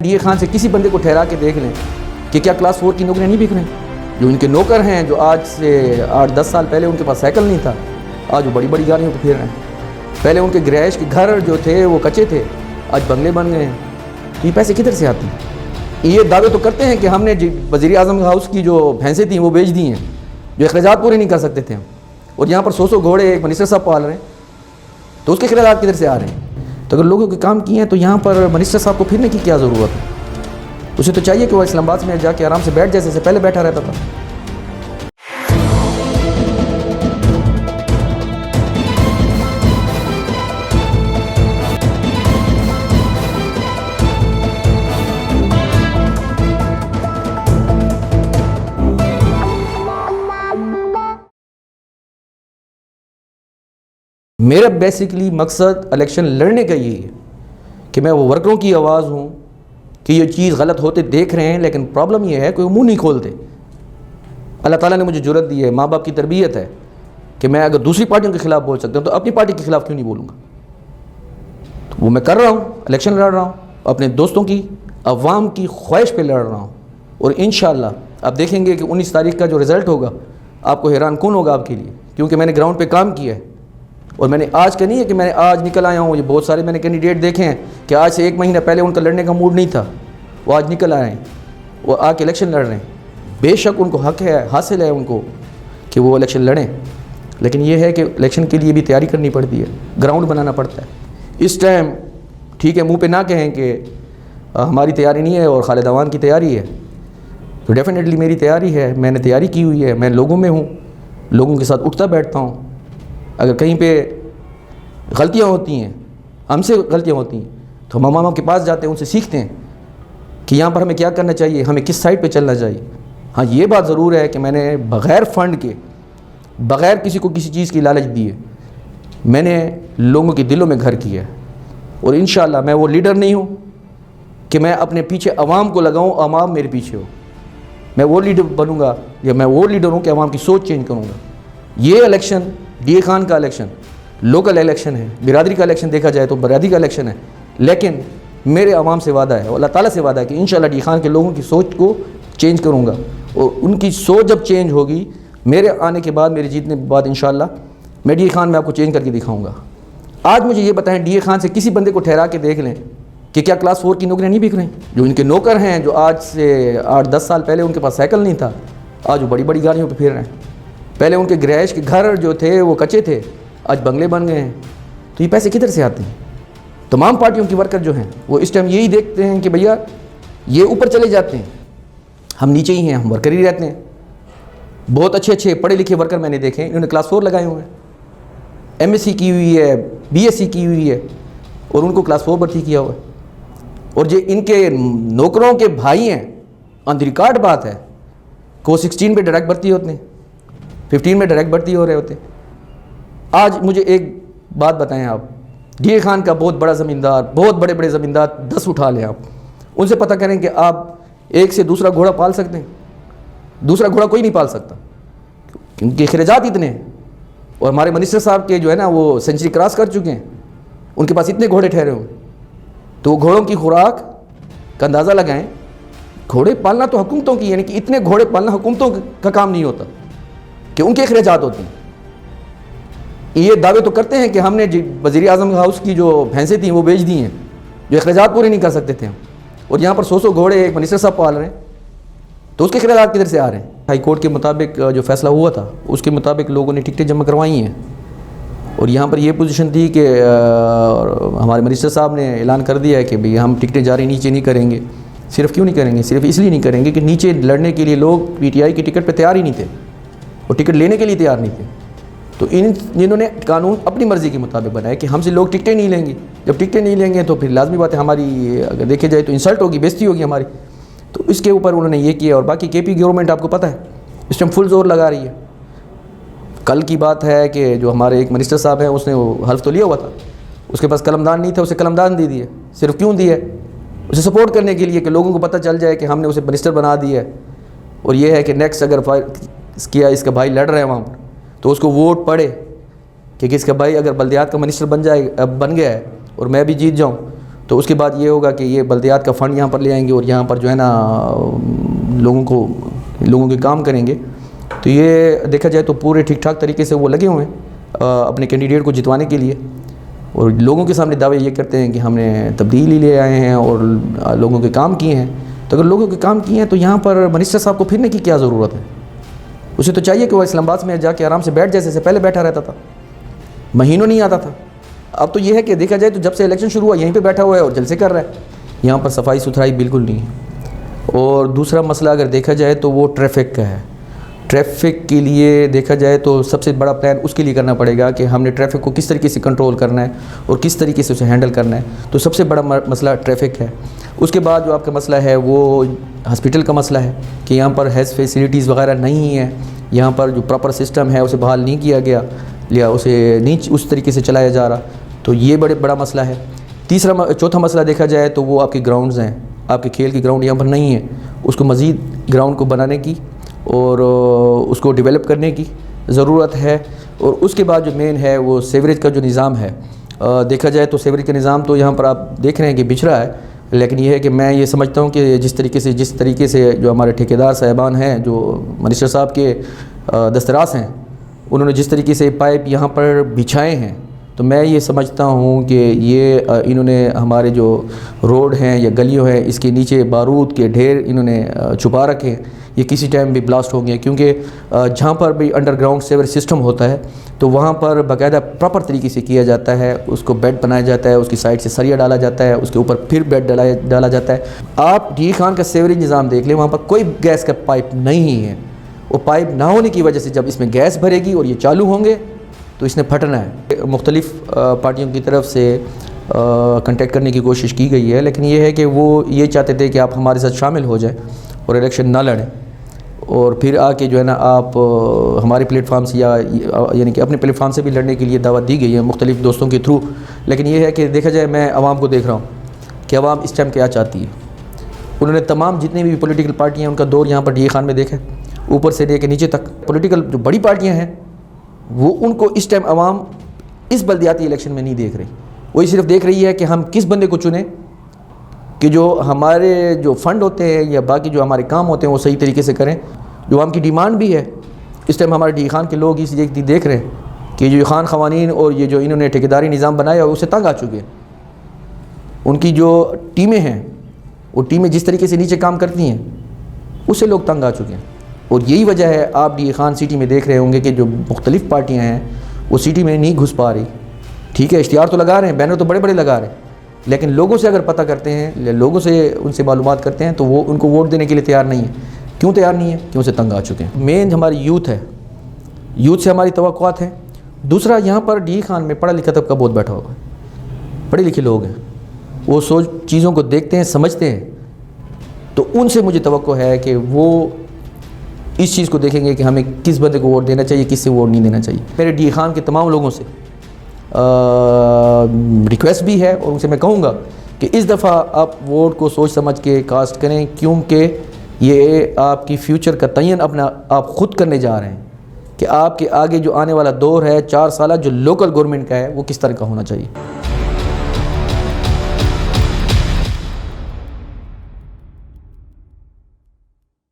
D A Khan سے کسی بندے کو ٹھہرا کے دیکھ لیں کہ کیا کلاس 4 کی نوکریاں نہیں بک رہی؟ جو ان کے نوکر ہیں، جو آج سے 8-10 سال پہلے ان کے پاس سائیکل نہیں تھا، آج وہ بڑی بڑی گاڑیوں پہ پھر رہے ہیں۔ پہلے ان کے گرائش کے گھر جو تھے وہ کچے تھے، آج بنگلے بن گئے ہیں۔ تو یہ پیسے کدھر سے آتے ہیں؟ یہ دعوے تو کرتے ہیں کہ ہم نے وزیر اعظم ہاؤس کی جو بھینسیں تھیں وہ بیچ دی ہیں، جو اخراجات پورے نہیں کر سکتے تھے ہم، اور یہاں پر 100 گھوڑے ایک منسٹر صاحب پال رہے ہیں، تو اس کے اخراجات کدھر سے آ رہے ہیں؟ تو اگر لوگوں کے کام کیے ہیں تو یہاں پر منسٹر صاحب کو پھرنے کی کیا ضرورت ہے؟ اسے تو چاہیے کہ وہ اسلام آباد میں جا کے آرام سے بیٹھ جیسے پہلے بیٹھا رہتا تھا۔ میرا بیسیکلی مقصد الیکشن لڑنے کا یہی ہے کہ میں وہ ورکروں کی آواز ہوں کہ یہ چیز غلط ہوتے دیکھ رہے ہیں، لیکن پرابلم یہ ہے کہ وہ منہ نہیں کھولتے۔ اللہ تعالیٰ نے مجھے جرأت دی ہے، ماں باپ کی تربیت ہے کہ میں اگر دوسری پارٹیوں کے خلاف بول سکتا ہوں تو اپنی پارٹی کے خلاف کیوں نہیں بولوں گا؟ تو وہ میں کر رہا ہوں، الیکشن لڑ رہا ہوں، اپنے دوستوں کی، عوام کی خواہش پہ لڑ رہا ہوں، اور انشاءاللہ آپ دیکھیں گے کہ 19 تاریخ کا جو رزلٹ ہوگا آپ کو حیران کن ہوگا آپ کے لیے، کیونکہ میں نے گراؤنڈ پہ کام کیا ہے۔ اور میں نے آج کا نہیں ہے کہ میں نے آج نکل آیا ہوں، یہ بہت سارے میں نے کینڈیڈیٹ دیکھے ہیں کہ آج سے 1 مہینہ پہلے ان کا لڑنے کا موڈ نہیں تھا، وہ آج نکل آئے ہیں، وہ آ کے الیکشن لڑ رہے ہیں۔ بے شک ان کو حق ہے، حاصل ہے ان کو کہ وہ الیکشن لڑیں، لیکن یہ ہے کہ الیکشن کے لیے بھی تیاری کرنی پڑتی ہے، گراؤنڈ بنانا پڑتا ہے۔ اس ٹائم ٹھیک ہے منہ پہ نہ کہیں کہ ہماری تیاری نہیں ہے اور خالد عوان کی تیاری ہے، تو ڈیفینیٹلی میری تیاری ہے، میں نے تیاری کی ہوئی ہے، میں لوگوں میں ہوں، لوگوں کے ساتھ اٹھتا بیٹھتا ہوں۔ اگر کہیں پہ غلطیاں ہوتی ہیں، ہم سے غلطیاں ہوتی ہیں، تو ہم امام کے پاس جاتے ہیں، ان سے سیکھتے ہیں کہ یہاں پر ہمیں کیا کرنا چاہیے، ہمیں کس سائڈ پہ چلنا چاہیے۔ ہاں یہ بات ضرور ہے کہ میں نے بغیر فنڈ کے، بغیر کسی کو کسی چیز کی لالچ دیے، میں نے لوگوں کے دلوں میں گھر کیا ہے، اور انشاءاللہ میں وہ لیڈر نہیں ہوں کہ میں اپنے پیچھے عوام کو لگاؤں، عوام میرے پیچھے ہو۔ میں وہ لیڈر بنوں گا، یا میں وہ لیڈر ہوں کہ عوام کی سوچ چینج کروں گا۔ یہ الیکشن ڈی اے خان کا الیکشن لوکل الیکشن ہے، برادری کا الیکشن دیکھا جائے تو برادری کا الیکشن ہے، لیکن میرے عوام سے وعدہ ہے، اللہ تعالیٰ سے وعدہ ہے کہ انشاءاللہ ڈی خان کے لوگوں کی سوچ کو چینج کروں گا، اور ان کی سوچ جب چینج ہوگی میرے آنے کے بعد، میرے جیتنے کے بعد انشاءاللہ میں ڈی خان میں آپ کو چینج کر کے دکھاؤں گا۔ آج مجھے یہ بتائیں، ڈی اے خان سے کسی بندے کو ٹھہرا کے دیکھ لیں کہ کیا کلاس 4 کی نوکریاں نہیں بک رہی؟ جو ان کے نوکر ہیں، جو آج سے 8-10 سال پہلے ان کے پاس سائیکل نہیں تھا، آج وہ بڑی بڑی گاڑیوں پہ پھر رہے ہیں۔ پہلے ان کے گرائش کے گھر جو تھے وہ کچے تھے، آج بنگلے بن گئے ہیں۔ تو یہ پیسے کدھر سے آتے ہیں؟ تمام پارٹیوں کی ورکر جو ہیں وہ اس ٹائم یہی دیکھتے ہیں کہ بھیا یہ اوپر چلے جاتے ہیں، ہم نیچے ہی ہیں، ہم ورکر ہی رہتے ہیں۔ بہت اچھے اچھے پڑھے لکھے ورکر میں نے دیکھے ہیں، انہوں نے کلاس 4 لگائے ہوئے ہیں، ایم ایس سی کی ہوئی ہے، بی ایس سی کی ہوئی ہے، اور ان کو کلاس 4 بھرتی کیا ہوا ہے۔ اور جو ان کے نوکروں کے بھائی ہیں، آن دی ریکارڈ بات ہے کہ وہ 16 پہ ڈائریکٹ بھرتی ہوتے ہیں، 15 میں ڈائریکٹ بھرتی ہو رہے ہوتے ہیں۔ آج مجھے ایک بات بتائیں، آپ ڈی اے خان کا بہت بڑا زمیندار، بہت بڑے بڑے زمیندار 10 اٹھا لیں، آپ ان سے پتہ کریں کہ آپ ایک سے دوسرا گھوڑا پال سکتے ہیں؟ دوسرا گھوڑا کوئی نہیں پال سکتا، کیونکہ اخراجات اتنے ہیں۔ اور ہمارے منسٹر صاحب کے جو ہے نا وہ سینچری کراس کر چکے ہیں، ان کے پاس اتنے گھوڑے ٹھہرے ہوئے، تو وہ گھوڑوں کی خوراک کا اندازہ لگائیں۔ گھوڑے پالنا تو حکومتوں کی، یعنی کہ اتنے گھوڑے پالنا حکومتوں کا کام نہیں ہوتا کہ ان کے اخراجات ہوتے ہیں۔ یہ دعوے تو کرتے ہیں کہ ہم نے وزیر اعظم ہاؤس کی جو بھینسیں تھیں وہ بیچ دی ہیں، جو اخراجات پورے نہیں کر سکتے تھے ہم، اور یہاں پر 100 گھوڑے ایک منسٹر صاحب پال رہے ہیں، تو اس کے اخراجات کدھر سے آ رہے ہیں؟ ہائی کورٹ کے مطابق جو فیصلہ ہوا تھا اس کے مطابق لوگوں نے ٹکٹیں جمع کروائی ہیں، اور یہاں پر یہ پوزیشن تھی کہ ہمارے منسٹر صاحب نے اعلان کر دیا ہے کہ بھئی ہم ٹکٹیں جاری نیچے نہیں کریں گے۔ صرف کیوں نہیں کریں گے؟ صرف اس لیے نہیں کریں گے کہ نیچے لڑنے کے لیے لوگ پی ٹی آئی کی ٹکٹ پہ تیار ہی نہیں تھے، اور ٹکٹ لینے کے لیے تیار نہیں تھے۔ تو انہوں نے قانون اپنی مرضی کے مطابق بنایا کہ ہم سے لوگ ٹکٹیں نہیں لیں گے۔ جب ٹکٹیں نہیں لیں گے تو پھر لازمی بات ہے ہماری، اگر دیکھے جائے تو انسلٹ ہوگی، بےزتی ہوگی ہماری۔ تو اس کے اوپر انہوں نے یہ کیا، اور باقی کے پی گورنمنٹ آپ کو پتہ ہے اس ٹائم فل زور لگا رہی ہے۔ کل کی بات ہے کہ جو ہمارے ایک منسٹر صاحب ہیں، اس نے وہ حلف تو لیا ہوا تھا، اس کے پاس قلمدان نہیں تھا، اسے قلمدان دے دیے۔ صرف کیوں دیے؟ اسے سپورٹ کرنے کے لیے کہ لوگوں کو پتہ چل جائے کہ ہم نے اسے منسٹر بنا دیا ہے، اور یہ ہے کہ نیکسٹ اگر کیا اس کا بھائی لڑ رہے ہیں وہاں تو اس کو ووٹ پڑے کہ اس کا بھائی اگر بلدیات کا منسٹر بن گیا ہے اور میں بھی جیت جاؤں تو اس کے بعد یہ ہوگا کہ یہ بلدیات کا فنڈ یہاں پر لے آئیں گے اور یہاں پر جو ہے نا لوگوں کے کام کریں گے. تو یہ دیکھا جائے تو پورے ٹھیک ٹھاک طریقے سے وہ لگے ہوئے ہیں اپنے کینڈیڈیٹ کو جتوانے کے لیے, اور لوگوں کے سامنے دعوے یہ کرتے ہیں کہ ہم نے تبدیلی لے آئے ہیں اور لوگوں کے کام کیے ہیں. تو اگر لوگوں کے کام کیے ہیں تو یہاں پر منسٹر صاحب کو پھرنے کی کیا ضرورت ہے؟ اسے تو چاہیے کہ وہ اسلام آباد میں جا کے آرام سے بیٹھ جائے, جیسے پہلے بیٹھا رہتا تھا, مہینوں نہیں آتا تھا. اب تو یہ ہے کہ دیکھا جائے تو جب سے الیکشن شروع ہوا یہیں پہ بیٹھا ہوا ہے اور جلسے کر رہا ہے. یہاں پر صفائی ستھرائی بالکل نہیں ہے. اور دوسرا مسئلہ اگر دیکھا جائے تو وہ ٹریفک کا ہے. ٹریفک کے لیے دیکھا جائے تو سب سے بڑا پلان اس کے لیے کرنا پڑے گا کہ ہم نے ٹریفک کو کس طریقے سے کنٹرول کرنا ہے اور کس طریقے سے اسے ہینڈل کرنا ہے. تو سب سے بڑا مسئلہ ٹریفک ہے. اس کے بعد جو آپ کا مسئلہ ہے وہ ہاسپٹل کا مسئلہ ہے کہ یہاں پر ہیلتھ فیسلٹیز وغیرہ نہیں ہیں. یہاں پر جو پراپر سسٹم ہے اسے بحال نہیں کیا گیا یا اسے نہیں اس طریقے سے چلایا جا رہا. تو یہ بڑا مسئلہ ہے. چوتھا مسئلہ دیکھا جائے تو وہ آپ کے گراؤنڈز ہیں. آپ کے کھیل کی گراؤنڈ یہاں پر نہیں ہے. اس کو مزید گراؤنڈ کو بنانے کی اور اس کو ڈیولپ کرنے کی ضرورت ہے. اور اس کے بعد جو مین ہے وہ سیوریج کا جو نظام ہے. دیکھا جائے تو سیوریج کا نظام تو یہاں پر آپ دیکھ رہے ہیں کہ بچھڑا ہے, لیکن یہ ہے کہ میں یہ سمجھتا ہوں کہ جس طریقے سے جو ہمارے ٹھیکیدار صاحبان ہیں جو منسٹر صاحب کے دستراز ہیں, انہوں نے جس طریقے سے پائپ یہاں پر بچھائے ہیں, تو میں یہ سمجھتا ہوں کہ یہ انہوں نے ہمارے جو روڈ ہیں یا گلیوں ہیں اس کے نیچے بارود کے ڈھیر انہوں نے چھپا رکھے ہیں. یہ کسی ٹائم بھی بلاسٹ ہوں گے, کیونکہ جہاں پر بھی انڈر گراؤنڈ سیور سسٹم ہوتا ہے تو وہاں پر باقاعدہ پراپر طریقے سے کیا جاتا ہے. اس کو بیڈ بنایا جاتا ہے, اس کی سائڈ سے سریا ڈالا جاتا ہے, اس کے اوپر پھر بیڈ ڈالا جاتا ہے. آپ ڈی خان کا سیوریج نظام دیکھ لیں, وہاں پر کوئی گیس کا پائپ نہیں ہے. وہ پائپ نہ ہونے کی وجہ سے جب اس میں گیس بھرے گی اور یہ چالو ہوں گے تو اس نے پھٹنا ہے. مختلف پارٹیوں کی طرف سے کنٹیکٹ کرنے کی کوشش کی گئی ہے, لیکن یہ ہے کہ وہ یہ چاہتے تھے کہ آپ ہمارے ساتھ شامل ہو جائیں اور الیکشن نہ لڑیں, اور پھر آ کے جو ہے نا آپ ہمارے پلیٹ فارم سے یعنی کہ اپنے پلیٹ فارم سے بھی لڑنے کے لیے دعوت دی گئی ہے مختلف دوستوں کے تھرو. لیکن یہ ہے کہ دیکھا جائے میں عوام کو دیکھ رہا ہوں کہ عوام اس ٹائم کیا چاہتی ہے. انہوں نے تمام جتنی بھی پولیٹیکل پارٹیاں ہیں ان کا دور یہاں پر ڈی خان میں دیکھا, اوپر سے لے کے نیچے تک. پولیٹیکل جو بڑی پارٹیاں ہیں وہ ان کو اس ٹائم عوام اس بلدیاتی الیکشن میں نہیں دیکھ رہی. وہی صرف دیکھ رہی ہے کہ ہم کس بندے کو چنیں کہ جو ہمارے جو فنڈ ہوتے ہیں یا باقی جو ہمارے کام ہوتے ہیں وہ صحیح طریقے سے کریں. جو عوام کی ڈیمانڈ بھی ہے اس ٹائم ہمارے ڈی خان کے لوگ اس دیکھ رہے ہیں کہ جو خان قوانین اور یہ جو انہوں نے ٹھیکیداری نظام بنایا اسے تنگ آ چکے ہیں. ان کی جو ٹیمیں ہیں وہ ٹیمیں جس طریقے سے نیچے کام کرتی ہیں اسے لوگ تنگ آ چکے ہیں. اور یہی وجہ ہے آپ ڈی خان سٹی میں دیکھ رہے ہوں گے کہ جو مختلف پارٹیاں ہیں وہ سٹی میں نہیں گھس پا رہی. ٹھیک ہے, اشتہار تو لگا رہے ہیں, بینر تو بڑے لگا رہے ہیں, لیکن لوگوں سے اگر پتہ کرتے ہیں, لوگوں سے ان سے معلومات کرتے ہیں تو وہ ان کو ووٹ دینے کے لیے تیار نہیں ہے. کیوں تیار نہیں ہے؟ کیوں سے تنگ آ چکے ہیں. مین ہماری یوتھ ہے, یوتھ سے ہماری توقعات ہیں. دوسرا یہاں پر ڈی خان میں پڑھا لکھا طبقہ بہت بیٹھا ہوا ہے, پڑھے لکھے لوگ ہیں, وہ چیزوں کو دیکھتے ہیں, سمجھتے ہیں. تو ان سے مجھے توقع ہے کہ وہ اس چیز کو دیکھیں گے کہ ہمیں کس بندے کو ووٹ دینا چاہیے, کس سے ووٹ نہیں دینا چاہیے. میرے ڈی خان کے تمام لوگوں سے ریکویسٹ بھی ہے اور ان سے میں کہوں گا کہ اس دفعہ آپ ووٹ کو سوچ سمجھ کے کاسٹ کریں, کیونکہ یہ آپ کی فیوچر کا تعین اپنا آپ خود کرنے جا رہے ہیں کہ آپ کے آگے جو آنے والا دور ہے 4 سالہ جو لوکل گورنمنٹ کا ہے وہ کس طرح کا ہونا چاہیے.